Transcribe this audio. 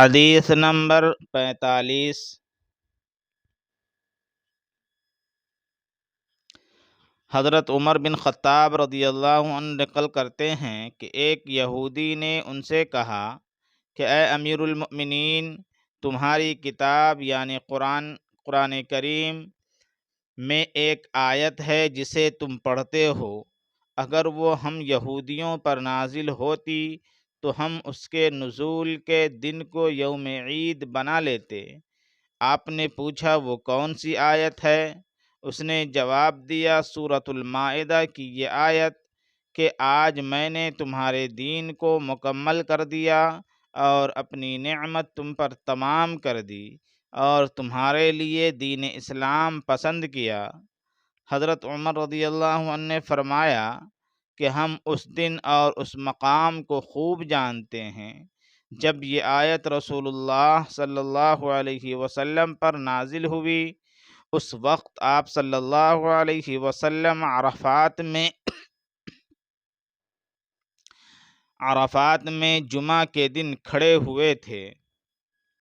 حدیث نمبر 45۔ حضرت عمر بن خطاب رضی اللہ عنہ نقل کرتے ہیں کہ ایک یہودی نے ان سے کہا کہ اے امیر المؤمنین، تمہاری کتاب یعنی قرآن کریم میں ایک آیت ہے جسے تم پڑھتے ہو، اگر وہ ہم یہودیوں پر نازل ہوتی تو ہم اس کے نزول کے دن کو یوم عید بنا لیتے۔ آپ نے پوچھا وہ کون سی آیت ہے؟ اس نے جواب دیا سورۃ المائدہ کی یہ آیت کہ آج میں نے تمہارے دین کو مکمل کر دیا اور اپنی نعمت تم پر تمام کر دی اور تمہارے لیے دین اسلام پسند کیا۔ حضرت عمر رضی اللہ عنہ نے فرمایا کہ ہم اس دن اور اس مقام کو خوب جانتے ہیں جب یہ آیت رسول اللہ صلی اللہ علیہ وسلم پر نازل ہوئی۔ اس وقت آپ صلی اللہ علیہ وسلم عرفات میں جمعہ کے دن کھڑے ہوئے تھے۔